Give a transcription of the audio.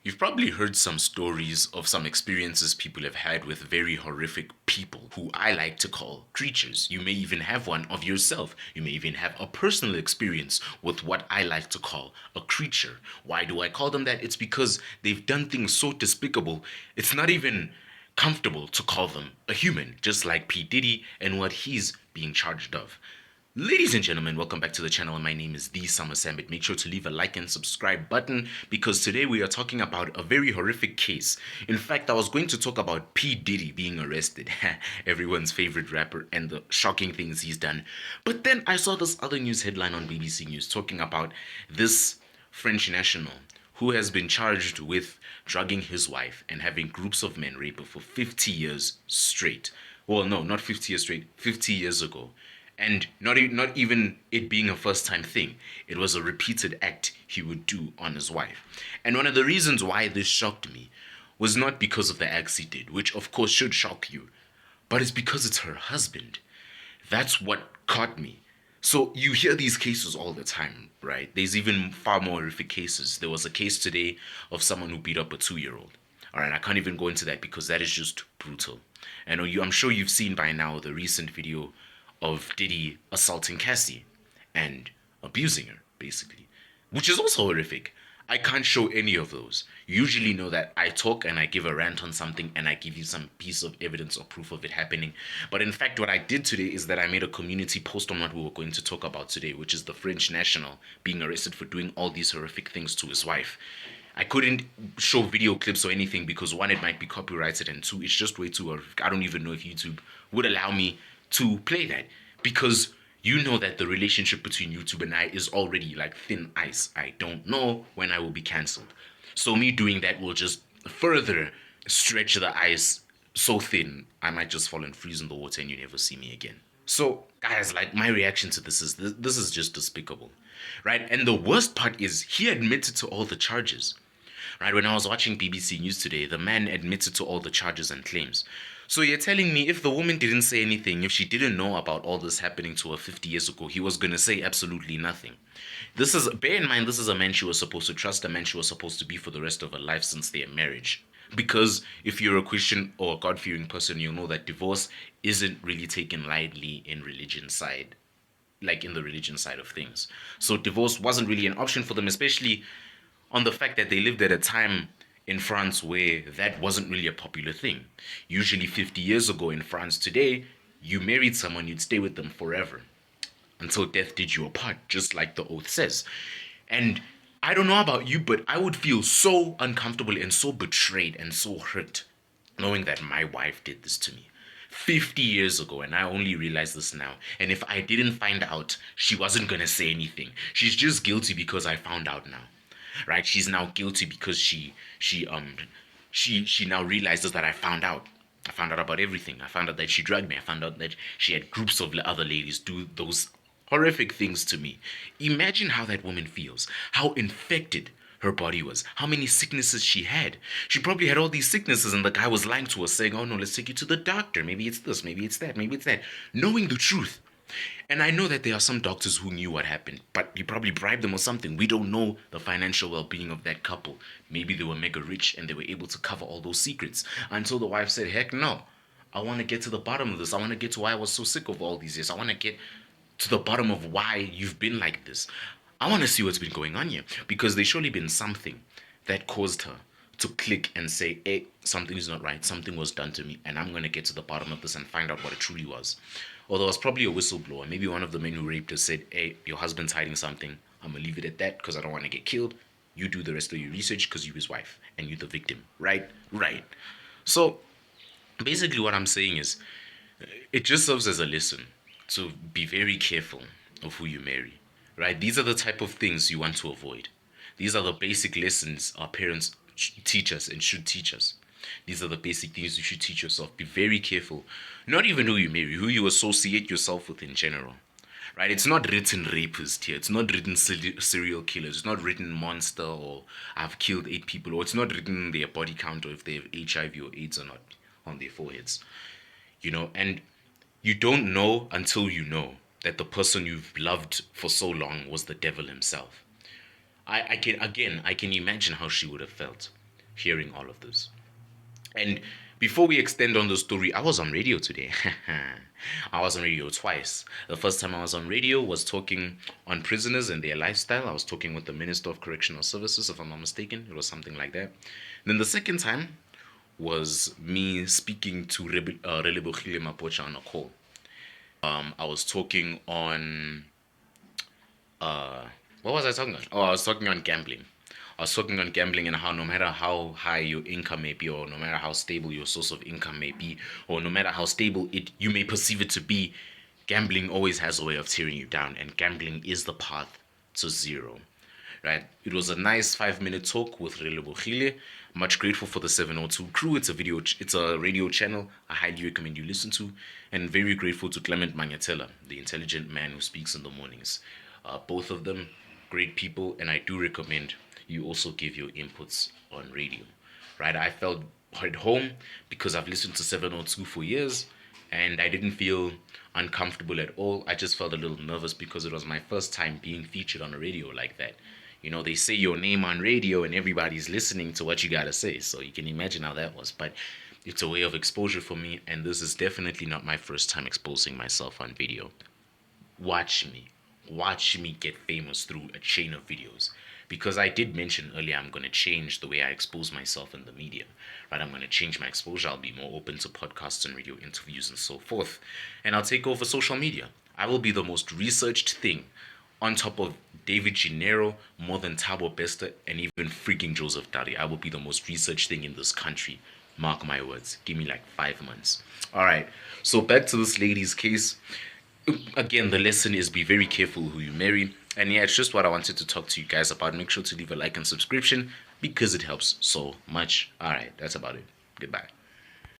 You've probably heard some stories of some experiences people have had with very horrific people who I like to call creatures. You may even have one of yourself. You may even have a personal experience with what I like to call a creature. Why do I call them that? It's because they've done things so despicable, it's not even comfortable to call them a human, just like P. Diddy and what he's being charged of. Ladies and gentlemen, welcome back to the channel. My name is The Summer Sambit. Make sure to leave a like and subscribe button because today we are talking about a very horrific case. In fact, I was going to talk about P. Diddy being arrested, everyone's favorite rapper, and the shocking things he's done. But then I saw this other news headline on BBC News talking about this French national who has been charged with drugging his wife and having groups of men rape her for 50 years straight. Well, no, not 50 years straight, 50 years ago. And not even it being a first time thing. It was a repeated act he would do on his wife. And one of the reasons why this shocked me was not because of the acts he did, which of course should shock you, but it's because it's her husband. That's what caught me. So you hear these cases all the time, right? There's even far more horrific cases. There was a case today of someone who beat up a 2-year-old. All right, I can't even go into that because that is just brutal. And I'm sure you've seen by now the recent video of Diddy assaulting Cassie and abusing her, basically, which is also horrific. I can't show any of those. You usually know that I talk and I give a rant on something and I give you some piece of evidence or proof of it happening. But in fact, what I did today is that I made a community post on what we were going to talk about today, which is the French national being arrested for doing all these horrific things to his wife. I couldn't show video clips or anything because one, it might be copyrighted, and two, it's just way too horrific. I don't even know if YouTube would allow me to play that because you know that the relationship between YouTube and I is already like thin ice. I don't know when I will be cancelled. So me doing that will just further stretch the ice so thin I might just fall and freeze in the water and you never see me again. So guys, like, my reaction to this is just despicable, right? And the worst part is he admitted to all the charges. Right, when I was watching BBC News today, the man admitted to all the charges and claims. So you're telling me if the woman didn't say anything, if she didn't know about all this happening to her 50 years ago, he was going to say absolutely nothing. Bear in mind, this is a man she was supposed to trust, a man she was supposed to be for the rest of her life since their marriage. Because if you're a Christian or a God-fearing person, you'll know that divorce isn't really taken lightly in religion side, like in the religion side of things. So divorce wasn't really an option for them, especially on the fact that they lived at a time in France where that wasn't really a popular thing. Usually 50 years ago in France today, you married someone, you'd stay with them forever until death did you apart, just like the oath says. And I don't know about you, but I would feel so uncomfortable and so betrayed and so hurt knowing that my wife did this to me 50 years ago, and I only realized this now. And if I didn't find out, she wasn't gonna say anything. She's just guilty because I found out now, right? She's now guilty because she now realizes that I found out. I found out about everything. I found out that she drugged me. I found out that she had groups of other ladies do those horrific things to me. Imagine how that woman feels, how infected her body was, how many sicknesses she had. She probably had all these sicknesses, and the guy was lying to her, saying, "Oh no, let's take you to the doctor. Maybe it's this, maybe it's that, maybe it's that," knowing the truth. And I know that there are some doctors who knew what happened, but you probably bribed them or something. We don't know the financial well-being of that couple. Maybe they were mega rich and they were able to cover all those secrets until the wife said, "Heck no. I want to get to the bottom of this. I want to get to why I was so sick of all these years. I want to get to the bottom of why you've been like this. I want to see what's been going on here." Because there's surely been something that caused her to click and say, "Hey, something is not right. Something was done to me, and I'm going to get to the bottom of this and find out what it truly was." Although it was probably a whistleblower. Maybe one of the men who raped her said, "Hey, your husband's hiding something. I'm going to leave it at that because I don't want to get killed. You do the rest of your research because you're his wife and you're the victim." Right? Right. So basically what I'm saying is it just serves as a lesson to be very careful of who you marry, right? These are the type of things you want to avoid. These are the basic lessons our parents teach us and should teach us. These are the basic things you should teach yourself. Be very careful. Not even who you marry, who you associate yourself with in general. Right? It's not written rapist here. It's not written serial killers. It's not written monster or I've killed 8 people. Or it's not written their body count or if they have HIV or AIDS or not on their foreheads. And you don't know until you know that the person you've loved for so long was the devil himself. I can imagine how she would have felt. hearing all of this. And before we extend on the story, I was on radio today. I was on radio twice. The first time I was on radio was talking on prisoners and their lifestyle. I was talking with the Minister of Correctional Services, if I'm not mistaken. It was something like that. Then the second time was me speaking to Relebogile Mapocha on a call. I was talking on what was I talking on? Oh, I was talking on gambling. I was talking on gambling and how no matter how high your income may be, or no matter how stable your source of income may be, or no matter how stable it you may perceive it to be, gambling always has a way of tearing you down, and gambling is the path to zero. Right? It was a nice 5 minute talk with Relebogile. Much grateful for the 702 crew. It's a radio channel I highly recommend you listen to, and very grateful to Clement Manyatela, the intelligent man who speaks in the mornings. Both of them great people, and I do recommend you also give your inputs on radio. Right? I felt at home because I've listened to 702 for years, and I didn't feel uncomfortable at all. I just felt a little nervous because it was my first time being featured on a radio like that. You know, they say your name on radio and everybody's listening to what you gotta say, so you can imagine how that was. But it's a way of exposure for me, and this is definitely not my first time exposing myself on video. Watch me. Watch me get famous through a chain of videos. Because I did mention earlier I'm going to change the way I expose myself in the media. Right? I'm going to change my exposure. I'll be more open to podcasts and radio interviews and so forth. And I'll take over social media. I will be the most researched thing on top of David Gennaro, more than Thabo Bester, and even freaking Joseph Dari. I will be the most researched thing in this country. Mark my words. Give me like 5 months. All right. So back to this lady's case. Again, the lesson is be very careful who you marry. And yeah, it's just what I wanted to talk to you guys about. Make sure to leave a like and subscription because it helps so much. All right. That's about it. Goodbye.